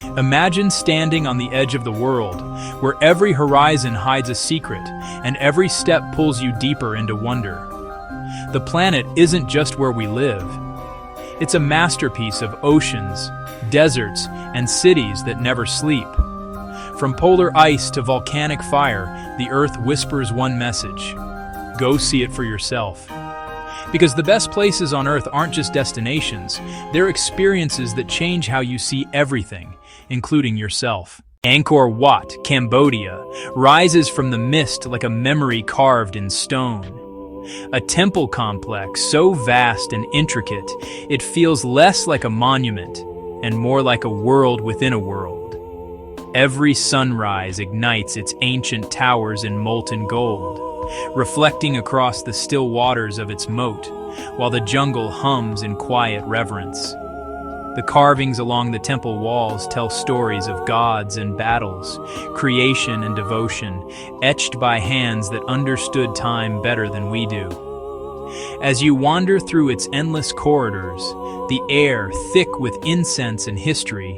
Imagine standing on the edge of the world, where every horizon hides a secret, and every step pulls you deeper into wonder. The planet isn't just where we live. It's a masterpiece of oceans, deserts, and cities that never sleep. From polar ice to volcanic fire, the Earth whispers one message: go see it for yourself. Because the best places on Earth aren't just destinations, they're experiences that change how you see everything, including yourself. Angkor Wat, Cambodia, rises from the mist like a memory carved in stone. A temple complex so vast and intricate, it feels less like a monument and more like a world within a world. Every sunrise ignites its ancient towers in molten gold, reflecting across the still waters of its moat, while the jungle hums in quiet reverence. The carvings along the temple walls tell stories of gods and battles, creation and devotion, etched by hands that understood time better than we do. As you wander through its endless corridors, the air thick with incense and history,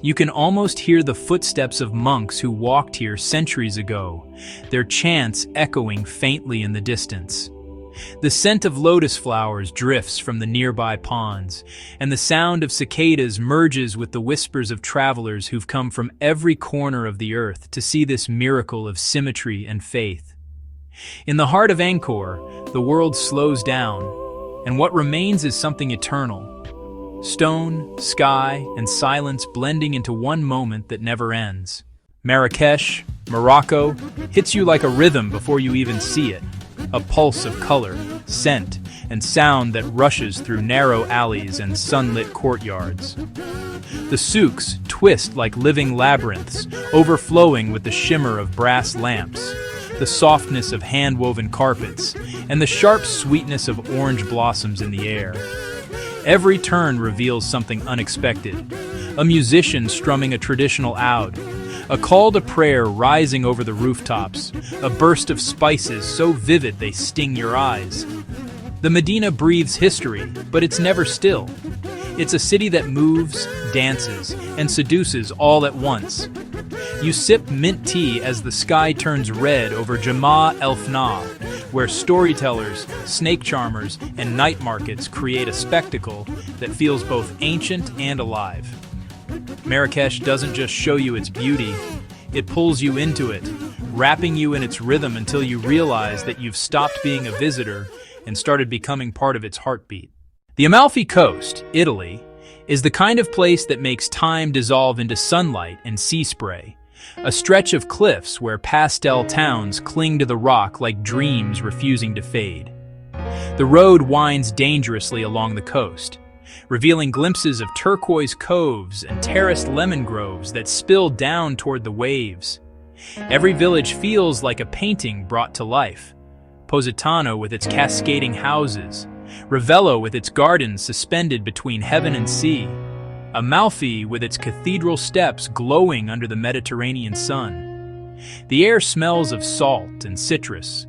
you can almost hear the footsteps of monks who walked here centuries ago, their chants echoing faintly in the distance. The scent of lotus flowers drifts from the nearby ponds, and the sound of cicadas merges with the whispers of travelers who've come from every corner of the earth to see this miracle of symmetry and faith. In the heart of Angkor, the world slows down, and what remains is something eternal. Stone, sky, and silence blending into one moment that never ends. Marrakesh, Morocco, hits you like a rhythm before you even see it. A pulse of color, scent, and sound that rushes through narrow alleys and sunlit courtyards. The souks twist like living labyrinths, overflowing with the shimmer of brass lamps, the softness of hand-woven carpets, and the sharp sweetness of orange blossoms in the air. Every turn reveals something unexpected. A musician strumming a traditional oud, a call to prayer rising over the rooftops, a burst of spices so vivid they sting your eyes. The Medina breathes history, but it's never still. It's a city that moves, dances, and seduces all at once. You sip mint tea as the sky turns red over Jama' el Fna, where storytellers, snake charmers, and night markets create a spectacle that feels both ancient and alive. Marrakesh doesn't just show you its beauty, it pulls you into it, wrapping you in its rhythm until you realize that you've stopped being a visitor and started becoming part of its heartbeat. The Amalfi Coast, Italy, is the kind of place that makes time dissolve into sunlight and sea spray, a stretch of cliffs where pastel towns cling to the rock like dreams refusing to fade. The road winds dangerously along the coast, revealing glimpses of turquoise coves and terraced lemon groves that spill down toward the waves. Every village feels like a painting brought to life. Positano with its cascading houses, Ravello with its gardens suspended between heaven and sea, Amalfi with its cathedral steps glowing under the Mediterranean sun. The air smells of salt and citrus.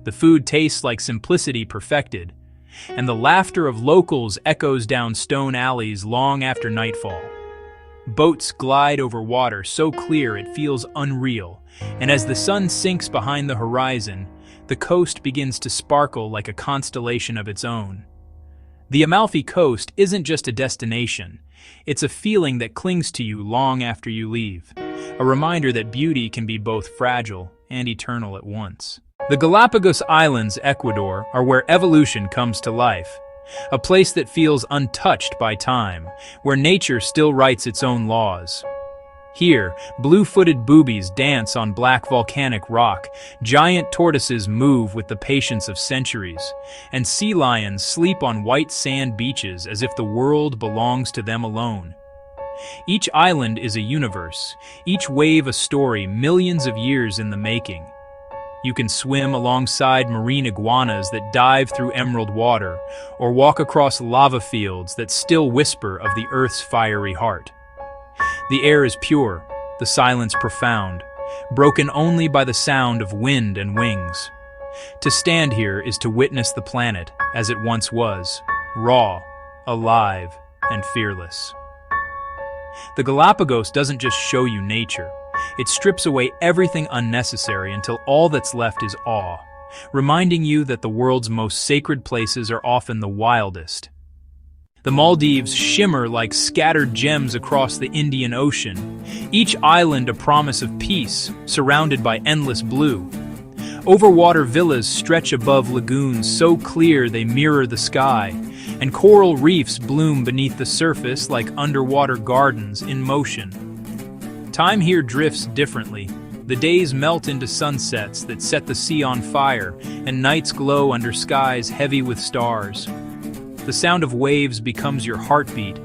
The food tastes like simplicity perfected, and the laughter of locals echoes down stone alleys long after nightfall. Boats glide over water so clear it feels unreal, and as the sun sinks behind the horizon, the coast begins to sparkle like a constellation of its own. The Amalfi Coast isn't just a destination, it's a feeling that clings to you long after you leave, a reminder that beauty can be both fragile and eternal at once. The Galapagos Islands, Ecuador, are where evolution comes to life, a place that feels untouched by time, where nature still writes its own laws. Here, blue-footed boobies dance on black volcanic rock, giant tortoises move with the patience of centuries, and sea lions sleep on white sand beaches as if the world belongs to them alone. Each island is a universe, each wave a story millions of years in the making. You can swim alongside marine iguanas that dive through emerald water, or walk across lava fields that still whisper of the Earth's fiery heart. The air is pure, the silence profound, broken only by the sound of wind and wings. To stand here is to witness the planet as it once was, raw, alive, and fearless. The Galapagos doesn't just show you nature. It strips away everything unnecessary until all that's left is awe, reminding you that the world's most sacred places are often the wildest. The Maldives shimmer like scattered gems across the Indian Ocean, each island a promise of peace, surrounded by endless blue. Overwater villas stretch above lagoons so clear they mirror the sky, and coral reefs bloom beneath the surface like underwater gardens in motion. Time here drifts differently. The days melt into sunsets that set the sea on fire, and nights glow under skies heavy with stars. The sound of waves becomes your heartbeat,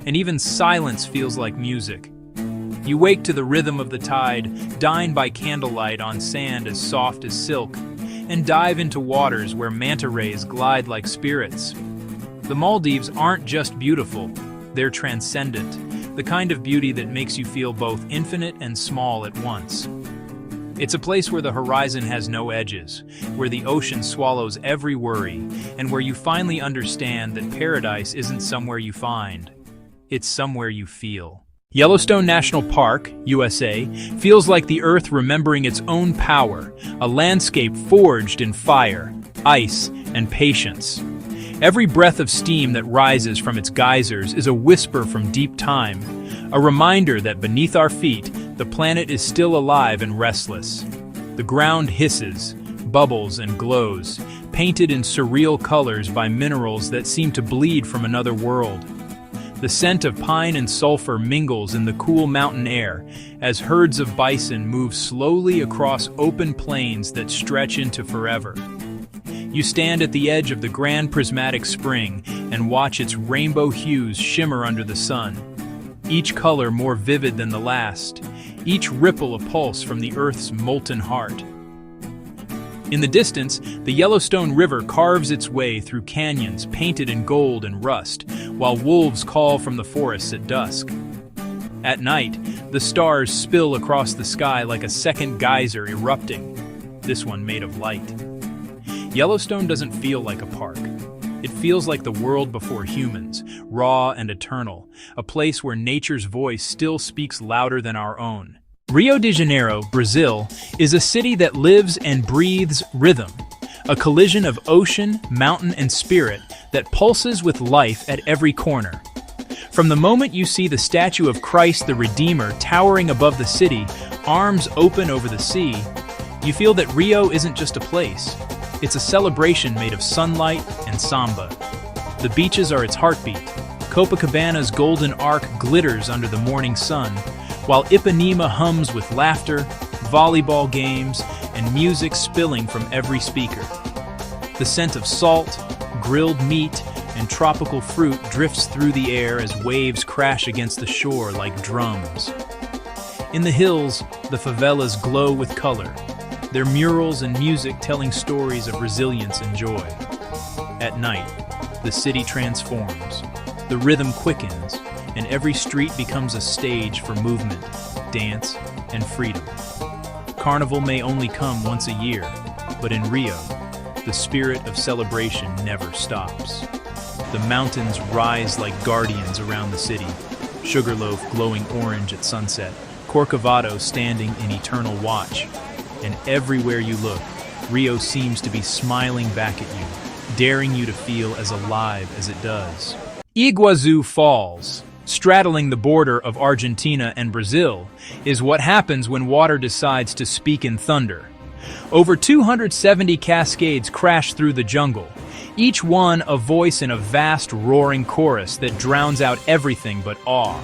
and even silence feels like music. You wake to the rhythm of the tide, dine by candlelight on sand as soft as silk, and dive into waters where manta rays glide like spirits. The Maldives aren't just beautiful, they're transcendent, the kind of beauty that makes you feel both infinite and small at once. It's a place where the horizon has no edges, where the ocean swallows every worry, and where you finally understand that paradise isn't somewhere you find, it's somewhere you feel. Yellowstone National Park, USA, feels like the earth remembering its own power, a landscape forged in fire, ice, and patience. Every breath of steam that rises from its geysers is a whisper from deep time, a reminder that beneath our feet, the planet is still alive and restless. The ground hisses, bubbles, and glows, painted in surreal colors by minerals that seem to bleed from another world. The scent of pine and sulfur mingles in the cool mountain air as herds of bison move slowly across open plains that stretch into forever. You stand at the edge of the Grand Prismatic Spring and watch its rainbow hues shimmer under the sun, each color more vivid than the last, each ripple a pulse from the Earth's molten heart. In the distance, the Yellowstone River carves its way through canyons painted in gold and rust, while wolves call from the forests at dusk. At night, the stars spill across the sky like a second geyser erupting, this one made of light. Yellowstone doesn't feel like a park. It feels like the world before humans, raw and eternal, a place where nature's voice still speaks louder than our own. Rio de Janeiro, Brazil, is a city that lives and breathes rhythm, a collision of ocean, mountain, and spirit that pulses with life at every corner. From the moment you see the statue of Christ the Redeemer towering above the city, arms open over the sea, you feel that Rio isn't just a place. It's a celebration made of sunlight and samba. The beaches are its heartbeat. Copacabana's golden arc glitters under the morning sun, while Ipanema hums with laughter, volleyball games, and music spilling from every speaker. The scent of salt, grilled meat, and tropical fruit drifts through the air as waves crash against the shore like drums. In the hills, the favelas glow with color, their murals and music telling stories of resilience and joy. At night, the city transforms. The rhythm quickens, and every street becomes a stage for movement, dance, and freedom. Carnival may only come once a year, but in Rio, the spirit of celebration never stops. The mountains rise like guardians around the city, Sugarloaf glowing orange at sunset, Corcovado standing in eternal watch. And everywhere you look, Rio seems to be smiling back at you, daring you to feel as alive as it does. Iguazu Falls, straddling the border of Argentina and Brazil, is what happens when water decides to speak in thunder. Over 270 cascades crash through the jungle, each one a voice in a vast roaring chorus that drowns out everything but awe.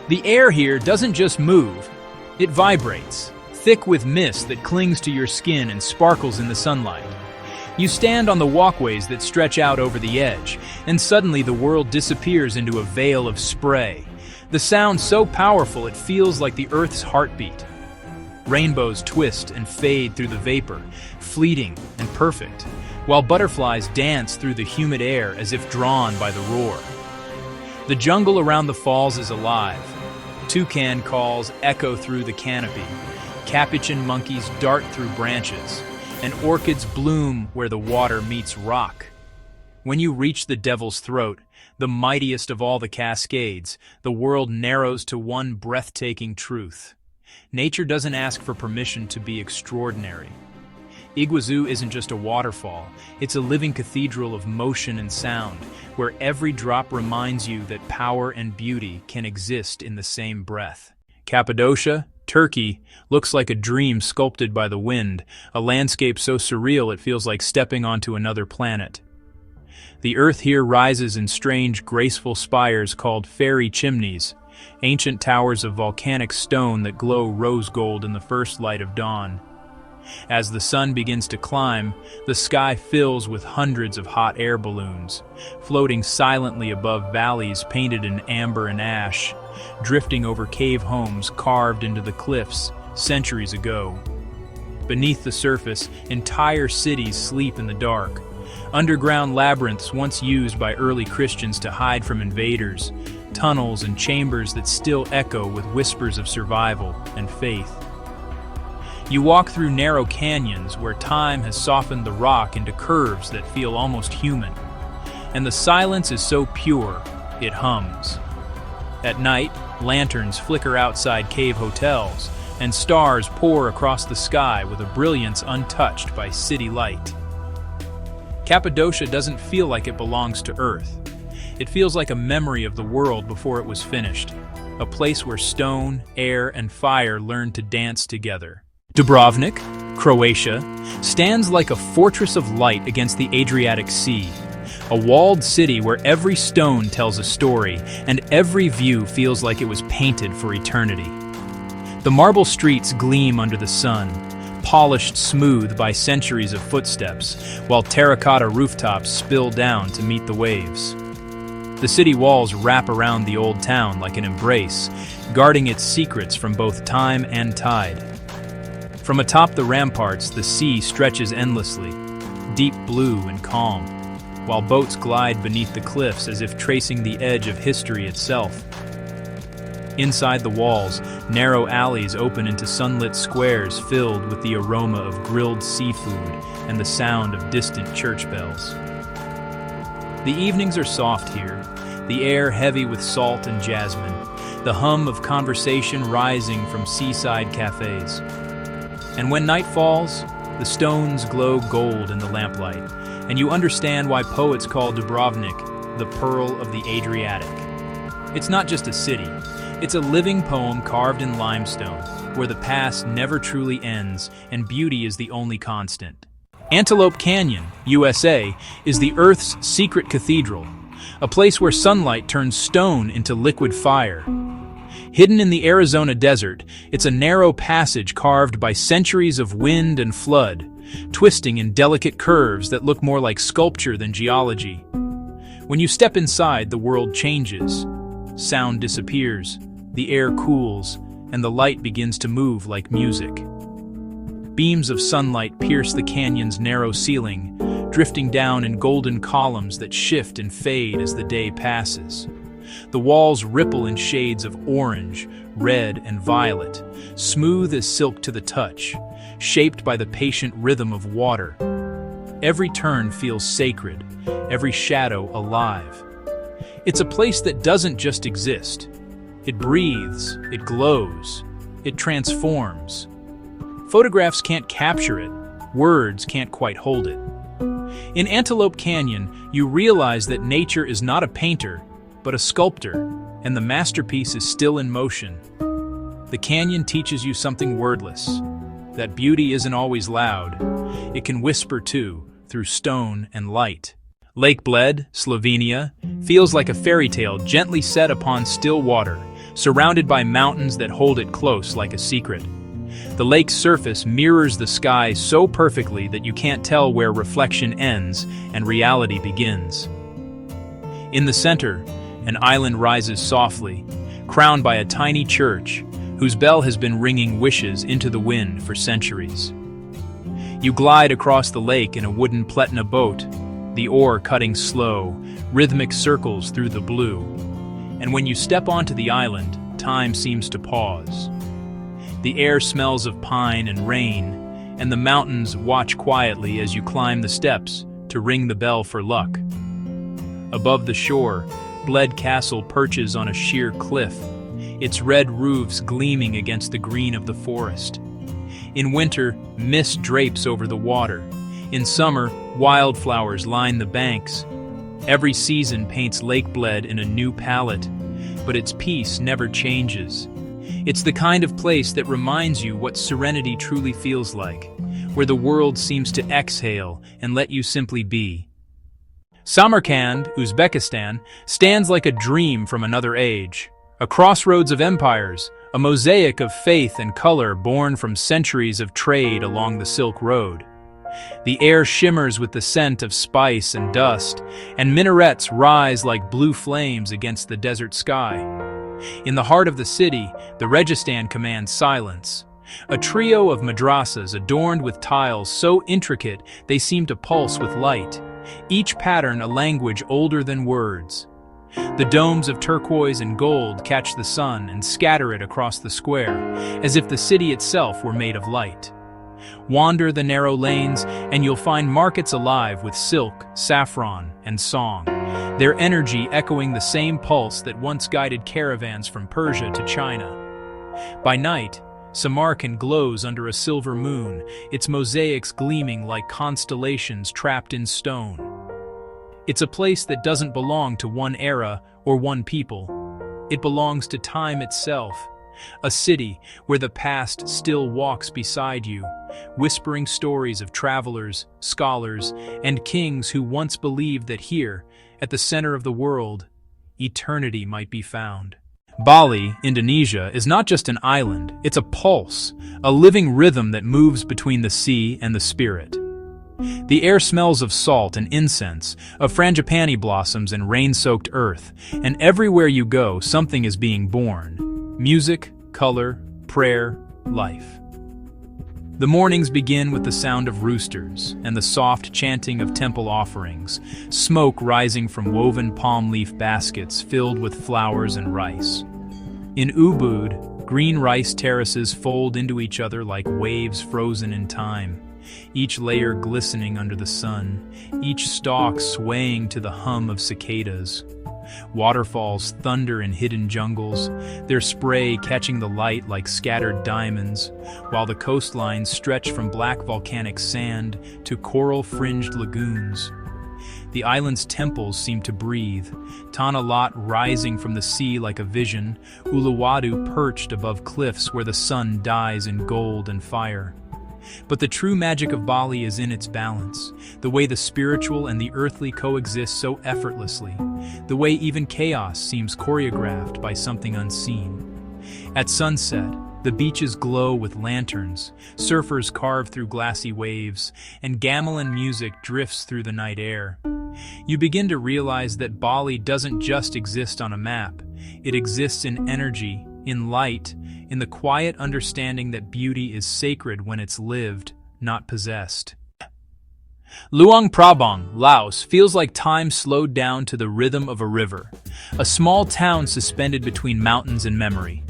The air here doesn't just move, it vibrates, thick with mist that clings to your skin and sparkles in the sunlight. You stand on the walkways that stretch out over the edge, and suddenly the world disappears into a veil of spray. The sound so powerful it feels like the Earth's heartbeat. Rainbows twist and fade through the vapor, fleeting and perfect, while butterflies dance through the humid air as if drawn by the roar. The jungle around the falls is alive. Toucan calls echo through the canopy. Capuchin monkeys dart through branches, and orchids bloom where the water meets rock. When you reach the Devil's Throat, The mightiest of all the cascades, the world narrows to one breathtaking truth. Nature doesn't ask for permission to be extraordinary. Iguazu isn't just a waterfall, it's a living cathedral of motion and sound, where every drop reminds you that power and beauty can exist in the same breath. Cappadocia, Turkey, looks like a dream sculpted by the wind, a landscape so surreal it feels like stepping onto another planet. The earth here rises in strange, graceful spires called fairy chimneys, ancient towers of volcanic stone that glow rose gold in the first light of dawn. As the sun begins to climb, the sky fills with hundreds of hot air balloons, floating silently above valleys painted in amber and ash, drifting over cave homes carved into the cliffs centuries ago. Beneath the surface, entire cities sleep in the dark. Underground labyrinths once used by early Christians to hide from invaders, tunnels and chambers that still echo with whispers of survival and faith. You walk through narrow canyons where time has softened the rock into curves that feel almost human. And the silence is so pure, it hums. At night, lanterns flicker outside cave hotels, and stars pour across the sky with a brilliance untouched by city light. Cappadocia doesn't feel like it belongs to Earth. It feels like a memory of the world before it was finished, a place where stone, air, and fire learned to dance together. Dubrovnik, Croatia, stands like a fortress of light against the Adriatic Sea, a walled city where every stone tells a story and every view feels like it was painted for eternity. The marble streets gleam under the sun, polished smooth by centuries of footsteps, while terracotta rooftops spill down to meet the waves. The city walls wrap around the old town like an embrace, guarding its secrets from both time and tide. From atop the ramparts, the sea stretches endlessly, deep blue and calm, while boats glide beneath the cliffs as if tracing the edge of history itself. Inside the walls, narrow alleys open into sunlit squares filled with the aroma of grilled seafood and the sound of distant church bells. The evenings are soft here, the air heavy with salt and jasmine, the hum of conversation rising from seaside cafes. And when night falls, the stones glow gold in the lamplight, and you understand why poets call Dubrovnik the Pearl of the Adriatic. It's not just a city, it's a living poem carved in limestone, where the past never truly ends and beauty is the only constant. Antelope Canyon, USA, is the Earth's secret cathedral, a place where sunlight turns stone into liquid fire. Hidden in the Arizona desert, it's a narrow passage carved by centuries of wind and flood, twisting in delicate curves that look more like sculpture than geology. When you step inside, the world changes. Sound disappears, the air cools, and the light begins to move like music. Beams of sunlight pierce the canyon's narrow ceiling, drifting down in golden columns that shift and fade as the day passes. The walls ripple in shades of orange, red, and violet, smooth as silk to the touch, shaped by the patient rhythm of water. Every turn feels sacred, every shadow alive. It's a place that doesn't just exist. It breathes, it glows, it transforms. Photographs can't capture it, words can't quite hold it. In Antelope Canyon, you realize that nature is not a painter, but a sculptor, and the masterpiece is still in motion. The canyon teaches you something wordless, that beauty isn't always loud. It can whisper too, through stone and light. Lake Bled, Slovenia, feels like a fairy tale gently set upon still water, surrounded by mountains that hold it close like a secret. The lake's surface mirrors the sky so perfectly that you can't tell where reflection ends and reality begins. In the center, an island rises softly, crowned by a tiny church whose bell has been ringing wishes into the wind for centuries. You glide across the lake in a wooden Pletna boat, the oar cutting slow, rhythmic circles through the blue. And when you step onto the island, time seems to pause. The air smells of pine and rain, and the mountains watch quietly as you climb the steps to ring the bell for luck. Above the shore, Bled Castle perches on a sheer cliff, its red roofs gleaming against the green of the forest. In winter, mist drapes over the water. In summer, wildflowers line the banks. Every season paints Lake Bled in a new palette, but its peace never changes. It's the kind of place that reminds you what serenity truly feels like, where the world seems to exhale and let you simply be. Samarkand, Uzbekistan, stands like a dream from another age, a crossroads of empires, a mosaic of faith and color born from centuries of trade along the Silk Road. The air shimmers with the scent of spice and dust, and minarets rise like blue flames against the desert sky. In the heart of the city, the Registan commands silence. A trio of madrasas adorned with tiles so intricate they seem to pulse with light, each pattern a language older than words. The domes of turquoise and gold catch the sun and scatter it across the square, as if the city itself were made of light. Wander the narrow lanes, and you'll find markets alive with silk, saffron, and song, their energy echoing the same pulse that once guided caravans from Persia to China. By night, Samarkand glows under a silver moon, its mosaics gleaming like constellations trapped in stone. It's a place that doesn't belong to one era or one people. It belongs to time itself, a city where the past still walks beside you, whispering stories of travelers, scholars, and kings who once believed that here, at the center of the world, eternity might be found. Bali, Indonesia, is not just an island, it's a pulse, a living rhythm that moves between the sea and the spirit. The air smells of salt and incense, of frangipani blossoms and rain-soaked earth, and everywhere you go, something is being born. Music, color, prayer, life. The mornings begin with the sound of roosters and the soft chanting of temple offerings, smoke rising from woven palm leaf baskets filled with flowers and rice. In Ubud, green rice terraces fold into each other like waves frozen in time, each layer glistening under the sun, each stalk swaying to the hum of cicadas. Waterfalls thunder in hidden jungles, their spray catching the light like scattered diamonds, while the coastlines stretch from black volcanic sand to coral-fringed lagoons. The island's temples seem to breathe, Tanah Lot rising from the sea like a vision, Uluwatu perched above cliffs where the sun dies in gold and fire. But the true magic of Bali is in its balance, the way the spiritual and the earthly coexist so effortlessly, the way even chaos seems choreographed by something unseen. At sunset, the beaches glow with lanterns, surfers carve through glassy waves, and gamelan music drifts through the night air. You begin to realize that Bali doesn't just exist on a map, it exists in energy, in light, in the quiet understanding that beauty is sacred when it's lived, not possessed. Luang Prabang, Laos, feels like time slowed down to the rhythm of a river, a small town suspended between mountains and memory.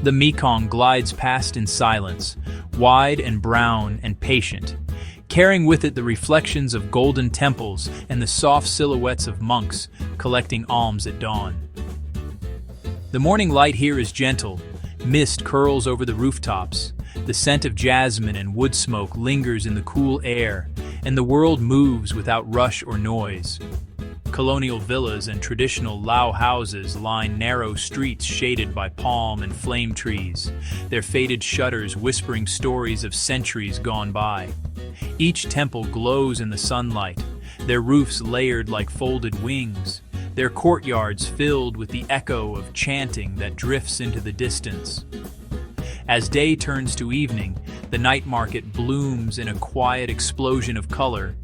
The Mekong glides past in silence, wide and brown and patient, carrying with it the reflections of golden temples and the soft silhouettes of monks collecting alms at dawn. The morning light here is gentle. Mist curls over the rooftops, the scent of jasmine and wood smoke lingers in the cool air, and the world moves without rush or noise. Colonial villas and traditional Lao houses line narrow streets shaded by palm and flame trees, their faded shutters whispering stories of centuries gone by. Each temple glows in the sunlight, their roofs layered like folded wings, their courtyards filled with the echo of chanting that drifts into the distance. As day turns to evening, the night market blooms in a quiet explosion of color.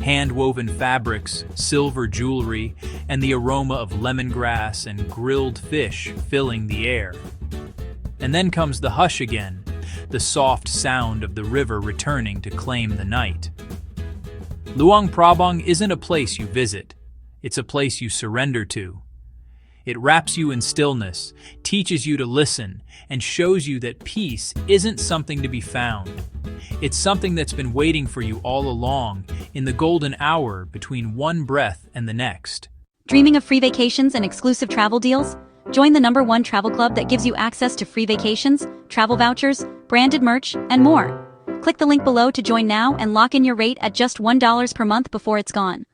Hand-woven fabrics, silver jewelry, and the aroma of lemongrass and grilled fish filling the air. And then comes the hush again, the soft sound of the river returning to claim the night. Luang Prabang isn't a place you visit. It's a place you surrender to. It wraps you in stillness, teaches you to listen, and shows you that peace isn't something to be found. It's something that's been waiting for you all along, in the golden hour between one breath and the next. Dreaming of free vacations and exclusive travel deals? Join the #1 travel club that gives you access to free vacations, travel vouchers, branded merch, and more. Click the link below to join now and lock in your rate at just $1 per month before it's gone.